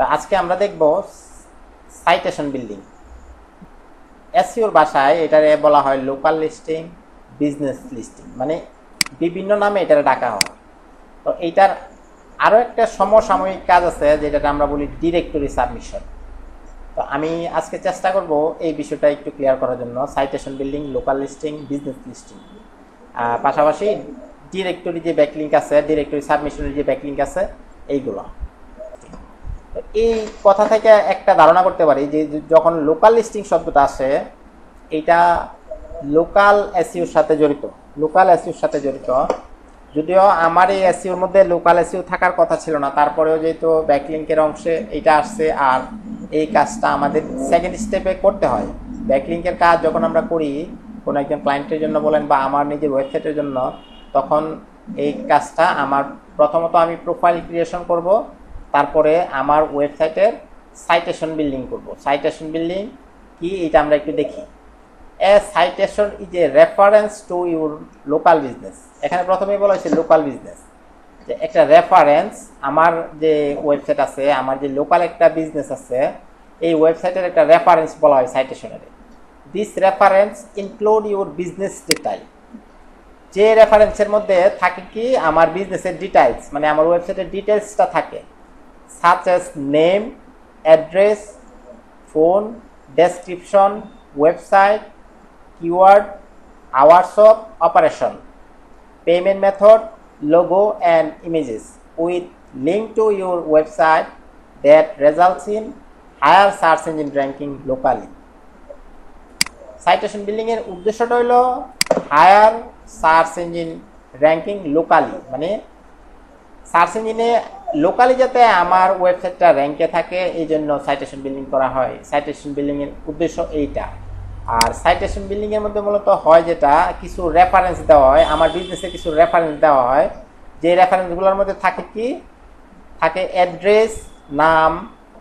তো আজকে আমরা দেখব সাইটেশন বিল্ডিং। এসইওর ভাষায় এটারে বলা হয় লোকাল লিস্টিং, বিজনেস লিস্টিং, মানে বিভিন্ন নামে এটারে ডাকা হয়। তো এইটার আরও একটা সমসাময়িক কাজ আছে যেটাকে আমরা বলি ডিরেক্টরি সাবমিশন। তো আমি আজকে চেষ্টা করব এই বিষয়টা একটু ক্লিয়ার করার জন্য, citation building, local listing, business listing, পাশাপাশি ডিরেক্টরি যে ব্যাকলিঙ্ক আছে, ডিরেক্টরি সাবমিশনের যে ব্যাকলিঙ্ক আছে, এইগুলো। এই কথা থেকে একটা ধারণা করতে পারি যে যখন লোকাল লিস্টিং শব্দটা আসে, এটা লোকাল এসইওর সাথে জড়িত। লোকাল এসইওর সাথে জড়িত, যদিও আমার এই এসইওর মধ্যে লোকাল এসইও থাকার কথা ছিল না, তারপরেও যেহেতু ব্যাকলিঙ্কের অংশে এটা আসছে, আর এই কাজটা আমাদের সেকেন্ড স্টেপে করতে হয়। ব্যাকলিঙ্কের কাজ যখন আমরা করি কোনো একজন ক্লায়েন্টের জন্য বলেন বা আমার নিজের ওয়েবসাইটের জন্য, তখন এই কাজটা আমার প্রথমত আমি প্রোফাইল ক্রিয়েশন করব, তারপরে আমার ওয়েবসাইটের সাইটেশন বিল্ডিং করব। সাইটেশন বিল্ডিং কি এটা আমরা একটু দেখি। A citation is a reference to your local business. এখানে প্রথমেই বলা হয়েছে লোকাল বিজনেস, যে একটা রেফারেন্স, আমার যে ওয়েবসাইট আছে, আমার যে লোকাল একটা বিজনেস আছে, এই ওয়েবসাইটের একটা রেফারেন্স বলা হয় সাইটেশনের। This reference include your business detail. যে রেফারেন্সের মধ্যে থাকে কি আমার বিজনেসের ডিটেইলস, মানে আমার ওয়েবসাইটের ডিটেইলসটা থাকে, such as name, address, phone, description, website, keyword, hours of operation, payment method, logo and images with link to your website that results in higher search engine ranking locally. Citation building এর উদ্দেশ্যটা হলো higher search engine ranking locally, মানে search ইঞ্জিনে locally যাতে আমার ওয়েবসাইটটা র্যাঙ্কে থাকে, এই জন্য সাইটেশন বিল্ডিং করা হয়। সাইটেশন বিল্ডিং এর উদ্দেশ্য এইটা। আর সাইটেশন বিল্ডিং এর মধ্যে মূলত হয় যেটা, কিছু রেফারেন্স দেওয়া হয়, আমার বিজনেসে কিছু রেফারেন্স দেওয়া হয়, যে রেফারেন্সগুলোর মধ্যে থাকে কি, থাকে অ্যাড্রেস, নাম,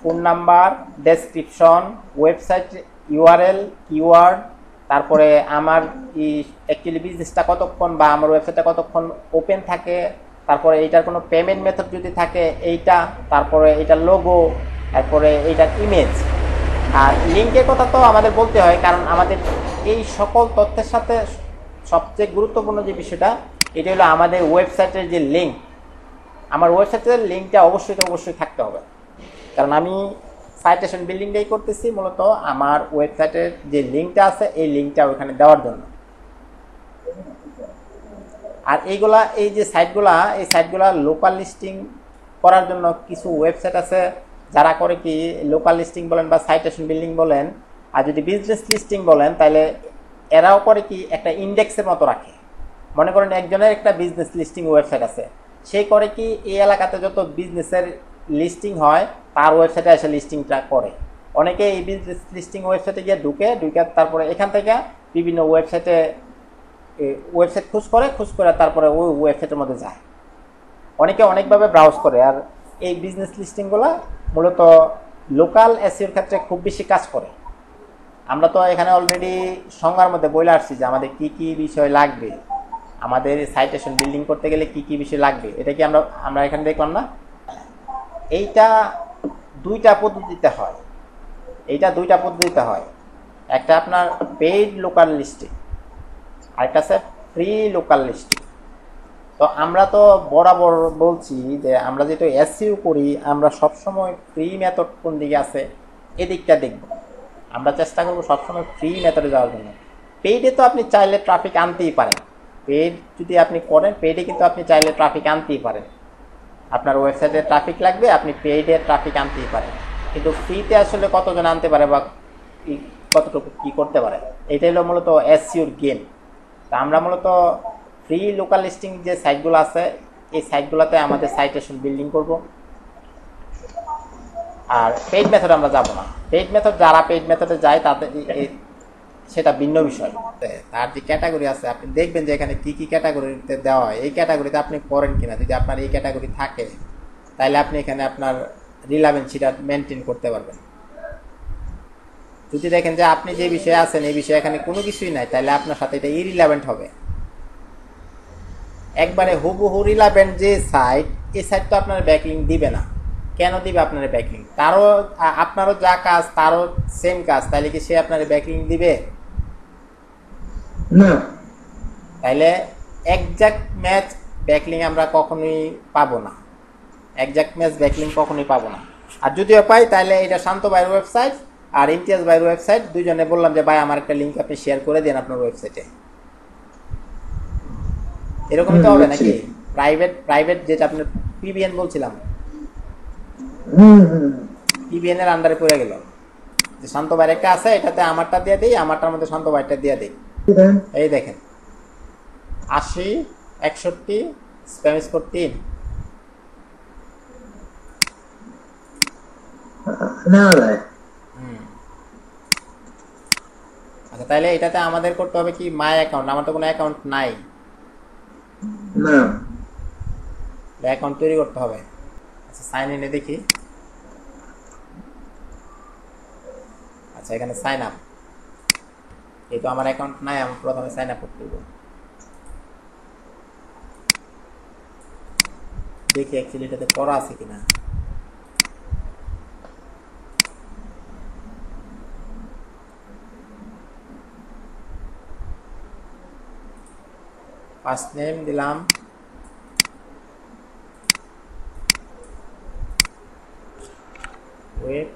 phone number, description, website URL, keyword, তারপরে আমার অ্যাকচুয়ালি বিজনেসটা কতক্ষণ বা আমার ওয়েবসাইটটা কতক্ষণ ওপেন থাকে, তারপরে এইটার কোনো পেমেন্ট মেথড যদি থাকে এইটা, তারপরে এইটার লোগো, তারপরে এইটার ইমেজ। আর লিঙ্কের কথা তো আমাদের বলতে হয়, কারণ আমাদের এই সকল তথ্যের সাথে সবচেয়ে গুরুত্বপূর্ণ যে বিষয়টা, এটা হলো আমাদের ওয়েবসাইটের যে লিঙ্ক। আমার ওয়েবসাইটের লিঙ্কটা অবশ্যই থাকতে হবে, কারণ আমি সাইটেশন বিল্ডিংটাই করতেছি মূলত আমার ওয়েবসাইটের যে লিঙ্কটা আছে, এই লিঙ্কটা ওইখানে দেওয়ার জন্য। আর এইগুলা, এই যে সাইটগুলা, এই সাইটগুলা লোকাল লিস্টিং করার জন্য কিছু ওয়েবসাইট আছে যারা করে কি, লোকাল লিস্টিং বলেন বা সাইটেশন বিল্ডিং বলেন, আর যদি বিজনেস লিস্টিং বলেন, তাহলে এরাও করে কি একটা ইন্ডেক্সের মতো রাখে। মনে করেন একজনের একটা বিজনেস লিস্টিং ওয়েবসাইট আছে, সে করে কি এই এলাকাতে যত বিজনেসের লিস্টিং হয় তার ওয়েবসাইটে এসে লিস্টিংটা করে। অনেকে এই বিজনেস লিস্টিং ওয়েবসাইটে গিয়ে ঢুকে তারপরে এখান থেকে বিভিন্ন ওয়েবসাইট খুঁজ করে তারপরে ওই ওয়েবসাইটের মধ্যে যায়। অনেকে অনেকভাবে ব্রাউজ করে। আর এই বিজনেস লিস্টিংগুলো মূলত লোকাল এসইওর ক্ষেত্রে খুব বেশি কাজ করে। আমরা তো এখানে অলরেডি সংজ্ঞার মধ্যে বলে আসছি যে আমাদের কি কি বিষয় লাগবে, আমাদের সাইটেশন বিল্ডিং করতে গেলে কি কি বিষয় লাগবে, এটা কি আমরা এখানে দেখলাম না। এইটা দুইটা পদ্ধতিতে হয়, একটা আপনার পেইড লোকাল লিস্টিং, আরেকটা আছে ফ্রি লোকাল লিস্টিং। তো আমরা তো বরাবর বলছি যে আমরা যেহেতু এসইও করি, আমরা সবসময় ফ্রি মেথড কোন দিকে আছে এদিকটা দেখব। আমরা চেষ্টা করব সবসময় ফ্রি মেথডে যাওয়ার জন্য। পেইডে তো আপনি চাইলে ট্রাফিক আনতেই পারেন, পেইড যদি আপনি করেন, পেইডে কিন্তু আপনি চাইলে ট্রাফিক আনতেই পারেন। আপনার ওয়েবসাইটে ট্রাফিক লাগবে, আপনি পেইডে ট্রাফিক আনতেই পারেন, কিন্তু ফ্রিতে আসলে কতজন আনতে পারে বা কতটুকু কি করতে পারে, এটাই হলো মূলত এসইওর গেম। তা আমরা মূলত ফ্রি লোকাল লিস্টিং যে সাইটগুলো আছে, এই সাইটগুলোতে আমাদের সাইটেশন বিল্ডিং করব। আর পেইড মেথড আমরা যাব না। যারা পেইড মেথডে যায় তাদের সেটা ভিন্ন বিষয়। তার যে ক্যাটাগরি আছে, আপনি দেখবেন যে এখানে কি কি ক্যাটাগরিতে দেওয়া হয়, এই ক্যাটাগরিতে আপনি পড়েন কিনা। যদি আপনার এই ক্যাটাগরি থাকে, তাহলে আপনি এখানে আপনার রিলেভেন্সিটা মেনটেন করতে পারবেন। যদি দেখেন যে আপনি যে বিষয়ে আছেন এই বিষয়ে এখানে কোনো কিছুই নাই, তাহলে আপনার সাথে এটা ইরিলেভেন্ট হবে। একবারে হুবহু রিলেভেন্ট যে সাইট, এই সাইট তো আপনার ব্যাকলিঙ্ক দিবে না। কেন দিবে আপনার ব্যাকলিং? তারও আপনারও যা কাজ তারও সেম কাজ, তাহলে কি সে আপনার ব্যাকলিং দিবে না। তাইলে একজ্যাক্ট ম্যাচ ব্যাকলিং আমরা কখনোই পাবো না, একজ্যাক্ট ম্যাচ ব্যাকলিং কখনোই পাবো না। আর যদিও পাই তাহলে এটা শান্ত ভাইয়ের ওয়েবসাইট আর ইমতিয়াজ ভাইয়ের ওয়েবসাইট, দুইজনে বললাম যে ভাই আমার একটা লিঙ্ক আপনি শেয়ার করে দেন আপনার ওয়েবসাইটে, এরকমই তো হবে নাকি? প্রাইভেট প্রাইভেট যেটা আপনার পিবিএন বলছিলাম, পিবিএন এর আন্ডারে পড়ে গেল যে শান্ত ভাইয়ের একটা আছে, এটাতে আমারটা দিয়ে দিই, আমারটার মধ্যে শান্ত ভাইটা দিয়ে দিই। এই দেখেন 80 61 স্প্যাম স্কোর 3। না ভাই। আচ্ছা তাহলে এটাতে আমাদের করতে হবে কি মাই অ্যাকাউন্ট, আমার তো কোনো অ্যাকাউন্ট নাই, না অ্যাকাউন্ট তৈরি করতে হবে। আচ্ছা সাইন ইনে দেখি, আচ্ছা এখানে সাইন আপ, এই তো আমার অ্যাকাউন্ট নাই, আমি প্রথমে সাইন আপ করতে হবে। দেখি অ্যাকচুয়ালি এটাতে করা আছে কিনা। ফার্স্ট নেম দিলাম, ওয়েব,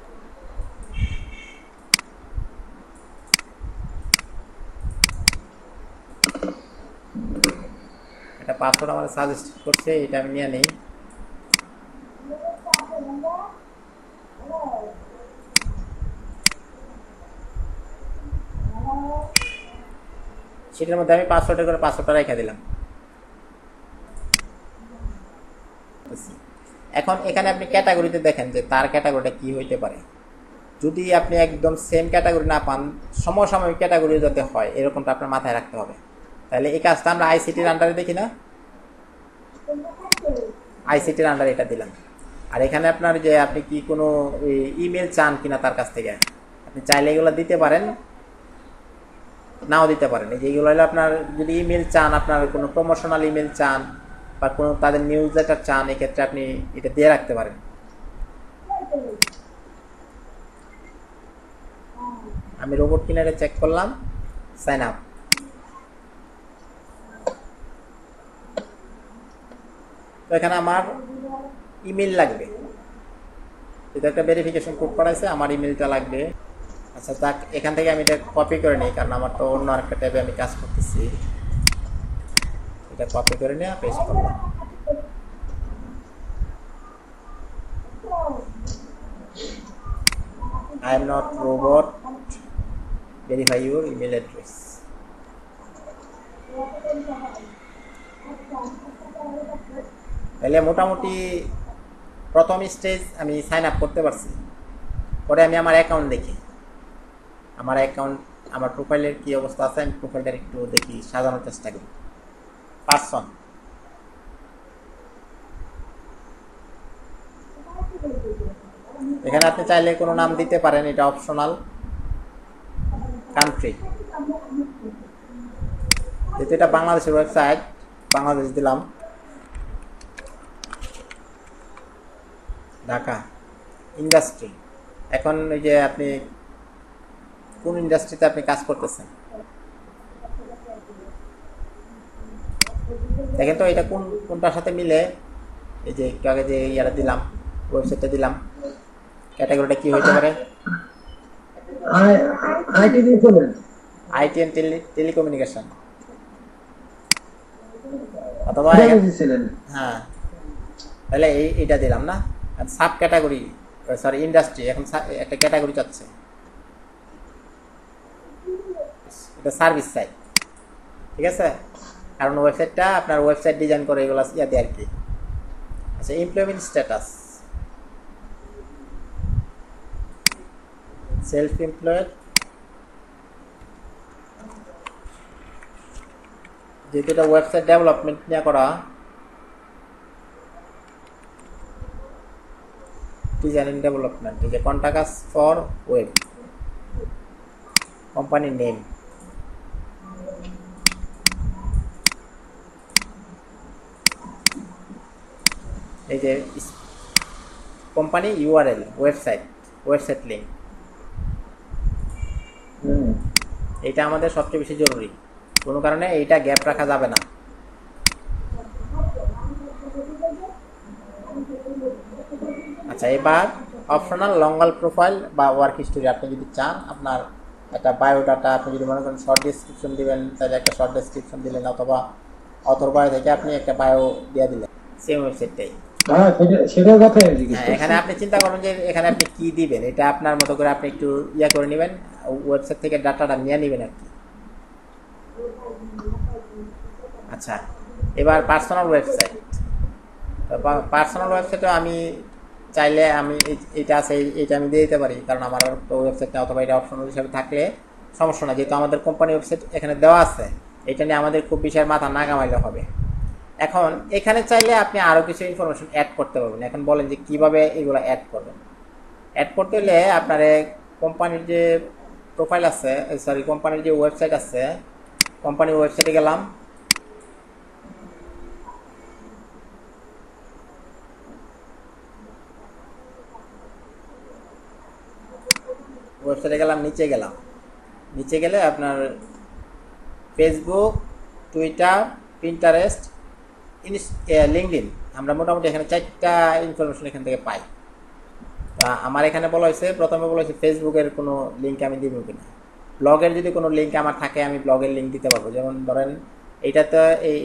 একটা পাসওয়ার্ড আমাদের সাজেস্ট করছে, এটা আমি নিয়ে নেই। সেটার মধ্যে আমি পাসওয়ার্ডের করে পাসওয়ার্ডটা রেখে দিলাম। এখন এখানে আপনি ক্যাটাগরিতে দেখেন যে তার ক্যাটাগরিটা কি হইতে পারে। যদি আপনি একদম সেম ক্যাটাগরি না পান, সমসাময়িক ক্যাটাগরি যাতে হয় এরকমটা আপনার মাথায় রাখতে হবে। তাহলে এই কাজটা আমরা আইসিটির আন্ডারে দেখি না, আইসিটির আন্ডারে এটা দিলাম। আর এখানে আপনার যে আপনি কি কোনো ইমেল চান কিনা তার কাছ থেকে, আপনি চাইলে এগুলো দিতে পারেন, নাও দিতে পারেন। এই যে এগুলো হলো আপনার যদি ইমেল চান, আপনার কোনো প্রমোশনাল ইমেল চান বা কোনো তাদের নিউজ লেটার চান, এক্ষেত্রে আপনি এটা দিয়ে রাখতে পারেন। আমি রোবট কিনারে চেক করলাম, সাইন আপ। তো এখানে আমার ইমেল লাগবে, এটা একটা ভেরিফিকেশন কোড করাইছে, আমার ইমেলটা লাগবে। আচ্ছা যাক, এখান থেকে আমি এটা কপি করে নিই, কারণ আমার তো অন্য আরেকটা ট্যাবে আমি কাজ করতেছি। এটা কপি করে নিয়ে পেস্ট করলাম। I am not robot, verify your email address. তাহলে মোটামুটি প্রথম স্টেজ আমি সাইন আপ করতে পারছি। পরে আমি আমার অ্যাকাউন্ট দেখি, আমার অ্যাকাউন্ট, আমার প্রোফাইলের কি অবস্থা আছে, আমি প্রোফাইলটা একটু দেখি, সাজানোর চেষ্টা করি। পার্সন, এখানে আপনি চাইলে কোনো নাম দিতে পারেন, এটা অপশনাল। কান্ট্রি, যেহেতু এটা বাংলাদেশের ওয়েবসাইট, বাংলাদেশ দিলাম। ঢাকা। ইন্ডাস্ট্রি, এখন ওই যে আপনি কোন ইন্ডাস্ট্রিতে আপনি কাজ করতেছেন দেখেন তো, এটা কোনটার সাথে মিলে। এই যে একটু আগে যে ইয়াটা দিলাম, ওয়েবসাইটটা দিলাম, ক্যাটাগরিটা কি হইতে পারে? আইটি এন্ড টেলিকমিউনিকেশন, অথবা হ্যাঁ, তাহলে এইটা দিলাম না। সাব ক্যাটাগরি, সরি ইন্ডাস্ট্রি, এখন একটা ক্যাটাগরি চাচ্ছে, এটা সার্ভিস সাইট, ঠিক আছে? কারণ ওয়েবসাইটটা আপনার ওয়েবসাইট ডিজাইন করে এগুলো ইয়াতে আর কি। আচ্ছা, এমপ্লয়মেন্ট স্ট্যাটাস, সেলফ এমপ্লয়েড, যেহেতু এটা ওয়েবসাইট ডেভেলপমেন্ট নিয়ে করা, ডিজাইন এন্ড ডেভেলপমেন্ট, এই যে contacts for web, company name, এই যে কোম্পানি ইউআরএল, ওয়েবসাইট লিঙ্ক, এটা আমাদের সবচেয়ে বেশি জরুরি। কোনো কারণে এইটা গ্যাপ রাখা যাবে না। আচ্ছা, এবার অপশনাল লঙ্গাল প্রোফাইল বা ওয়ার্ক হিস্টোরি। আপনি যদি চান আপনার একটা বায়োডাটা, আপনি যদি মনে করেন শর্ট ডেসক্রিপশন দিবেন, তাহলে একটা শর্ট ডেসক্রিপশন দিলেন, অথবা অথর বায়ো থেকে আপনি একটা বায়ো দিয়ে দিলেন, সেম ওয়েবসাইটটাই। সেটার কথাই আমি জিজ্ঞেস হ্যাঁ, করছি। এখানে আপনি চিন্তা করুন যে এখানে আপনি কি দিবেন, এটা আপনার মতো করে আপনি একটু ইয়া করে নেবেন, ওয়েবসাইট থেকে ডাটাটা নিয়ে নেবেন আর কি। আচ্ছা, এবার পার্সোনাল ওয়েবসাইট। পার্সোনাল ওয়েবসাইটে আমি চাইলে আমি এটা আছে, এটা আমি দিয়ে দিতে পারি, কারণ আমার ওয়েবসাইট নেই, অথবা এটা অপশনাল হিসাবে থাকলে সমস্যা না, যেহেতু আমাদের কোম্পানি ওয়েবসাইট এখানে দেওয়া আছে, এটা নিয়ে আমাদের খুব বিশাল মাথা না কামাইলে হবে। এখন এখানে চাইলে আপনি আরও কিছু ইনফরমেশন অ্যাড করতে পারবেন। এখন বলেন যে কীভাবে এগুলো অ্যাড করবেন। অ্যাড করতে হলে আপনার কোম্পানির যে প্রোফাইল আছে, সরি, কোম্পানির যে ওয়েবসাইট আছে, কোম্পানির ওয়েবসাইটে গেলাম, নিচে গেলে আপনার ফেসবুক, টুইটার, পিন্টারেস্ট, লিঙ্কডইন, আমরা মোটামুটি এখানে 4টা ইনফরমেশন এখান থেকে পাই। তা আমার এখানে বলা হয়েছে, প্রথমে বলা হয়েছে ফেসবুকের কোনো লিঙ্ক আমি দিব কিনা। ব্লগের যদি কোনো লিঙ্ক আমার থাকে আমি ব্লগের লিঙ্ক দিতে পারবো। যেমন ধরেন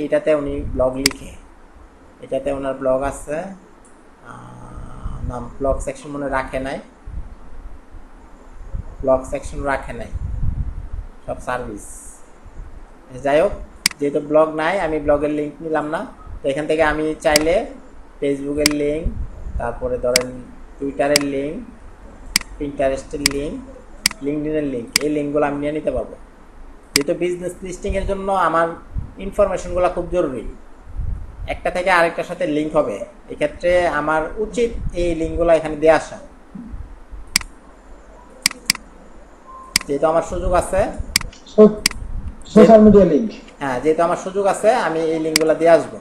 এইটাতে উনি ব্লগ লিখে, এটাতে ওনার ব্লগ আছে, নাম ব্লগ সেকশন মনে রাখে নাই, সব সার্ভিস। যাই হোক, যেহেতু ব্লগ নাই, আমি ব্লগের লিঙ্ক নিলাম না। তো এখান থেকে আমি চাইলে ফেসবুকের লিঙ্ক, তারপরে ধরেন টুইটারের লিঙ্ক, পিন্টারেস্টের লিঙ্ক, লিঙ্কডইনের লিঙ্ক, এই লিঙ্কগুলো আমি নিয়ে নিতে পারবো। যেহেতু বিজনেস লিস্টিংয়ের জন্য আমার ইনফরমেশনগুলো খুব জরুরি, একটা থেকে আরেকটার সাথে লিঙ্ক হবে, এক্ষেত্রে আমার উচিত এই লিঙ্কগুলো এখানে দিয়ে আসা। যেহেতু আমার সুযোগ আছে, সোশ্যাল মিডিয়া লিংক, হ্যাঁ, যেহেতু আমার সুযোগ আছে, আমি এই লিঙ্কগুলো দিয়ে আসবো।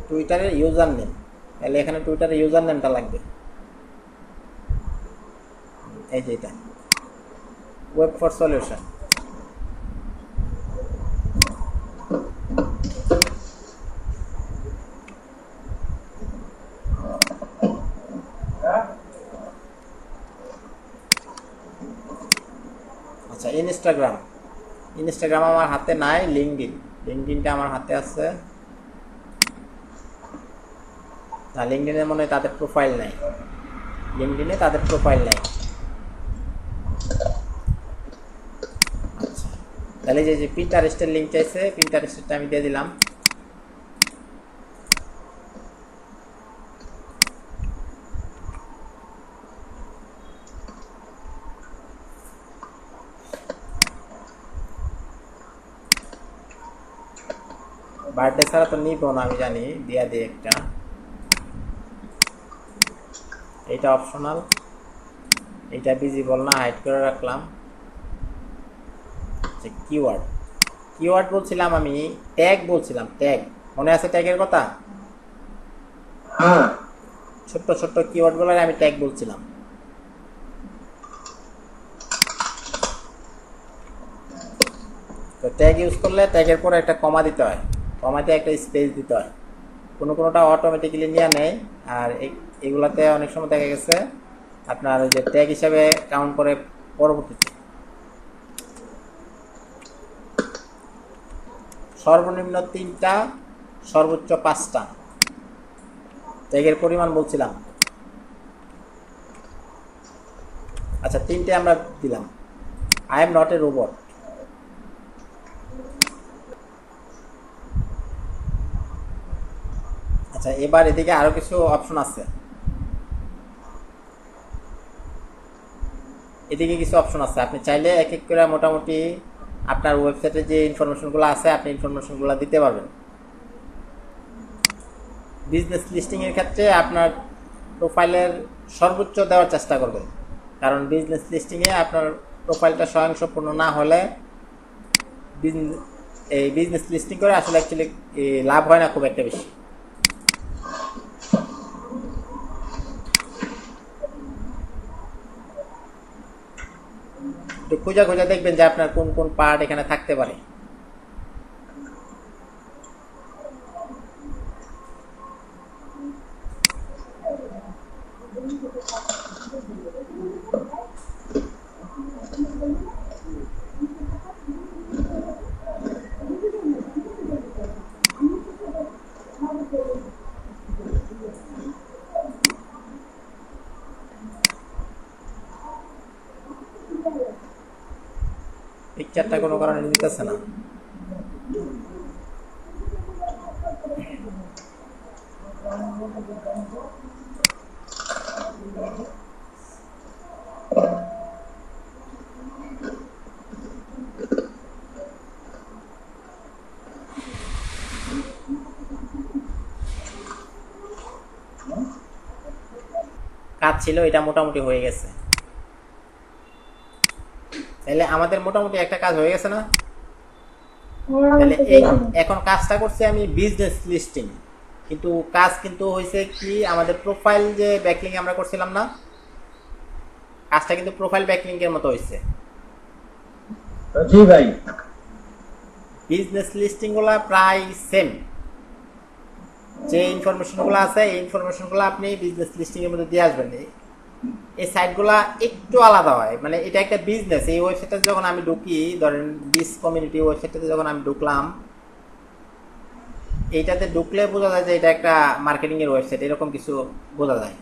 টুইটারের ইউজার নেম, তাহলে এখানে টুইটারের ইউজার নেমটা লাগবে, এই যে এটা ওয়েব ফর সলিউশন। আচ্ছা, ইনস্টাগ্রাম আমার হাতে নাই, লিঙ্কডইনটা আমার হাতে আছে। না, লিঙ্কডইনে মনে হয় তাদের প্রোফাইল নাই, আচ্ছা, তাহলে যে পিন্টারেস্টের লিঙ্ক চাইছে, পিন্টারেস্টটা আমি দিয়ে দিলাম। বার্থডে ছাড়া তো নিব না, আমি জানি, দিয়া দিই একটা, এইটা অপশনাল, এইটা ভিজিবল না, হাইড করে রাখলাম। কিওয়ার্ড বলছিলাম আমি, ট্যাগ বলছিলাম, ট্যাগ মনে আছে ট্যাগের কথা? হ্যাঁ, ছোট্ট কিওয়ার্ডগুলো আমি ট্যাগ বলছিলাম। তো ট্যাগ ইউজ করলে ট্যাগের পরে একটা কমা দিতে হয়, কমাতে একটা স্পেস দিতে হয়, কোনোটা অটোমেটিক্যালি নিয়ে নেয়। আর এগুলাতে অনেক সময় দেখা গেছে আপনার ওই যে ট্যাগ হিসাবে কাউন্ট করে পরবর্তীতে। সর্বনিম্ন 3টা, সর্বোচ্চ 5টা ট্যাগের পরিমাণ বলছিলাম। আচ্ছা, 3টে আমরা দিলাম। I am not a robot. আচ্ছা, এবার এদিকে আরো কিছু অপশন আছে, আপনি চাইলে এক এক করে মোটামুটি আপনার ওয়েবসাইটে যে ইনফরমেশনগুলো আছে, আপনি ইনফরমেশনগুলো দিতে পারবেন। বিজনেস লিস্টিংয়ের ক্ষেত্রে আপনার প্রোফাইলের সর্বোচ্চ দেওয়ার চেষ্টা করবেন, কারণ বিজনেস লিস্টিংয়ে আপনার প্রোফাইলটা স্বয়ংসম্পূর্ণ না হলে এই বিজনেস লিস্টিং করে আসলে অ্যাকচুয়ালি লাভ হয় না খুব একটা বেশি। একটু খোঁজা খোঁজা দেখবেন যে আপনার কোন কোন পার্ট এখানে থাকতে পারে। পিকচারটা কোনো কারণে নিতেছে না। কাজ ছিল, এটা মোটামুটি হয়ে গেছে। তাহলে আমাদের মোটামুটি একটা কাজ হয়ে গেছে না? তাহলে এই এখন কাজটা করছি আমি বিজনেস লিস্টিং, কিন্তু কাজ কিন্তু হয়েছে কি আমাদের প্রোফাইল যে ব্যাকলিং আমরা করছিলাম না, কাজটা কিন্তু প্রোফাইল ব্যাকলিং এর মতো হয়েছে। জি ভাই, বিজনেস লিস্টিং গুলা প্রায় সেম, যে ইনফরমেশন গুলো আছে এই ইনফরমেশন গুলো আপনি বিজনেস লিস্টিং এর মধ্যে দিয়ে আসবেন। এই সাইটগুলা একটু আলাদা হয়, মানে এটা একটা বিজনেস। এই ওয়েবসাইটে যখন আমি ঢুকি, ধরেন বিস কমিউনিটি ওয়েবসাইটটাতে যখন আমি ঢুকলাম, এইটাতে ঢুকলে বোঝা যায় যে এটা একটা মার্কেটিং এর ওয়েবসাইট, এরকম কিছু বোঝা যায়।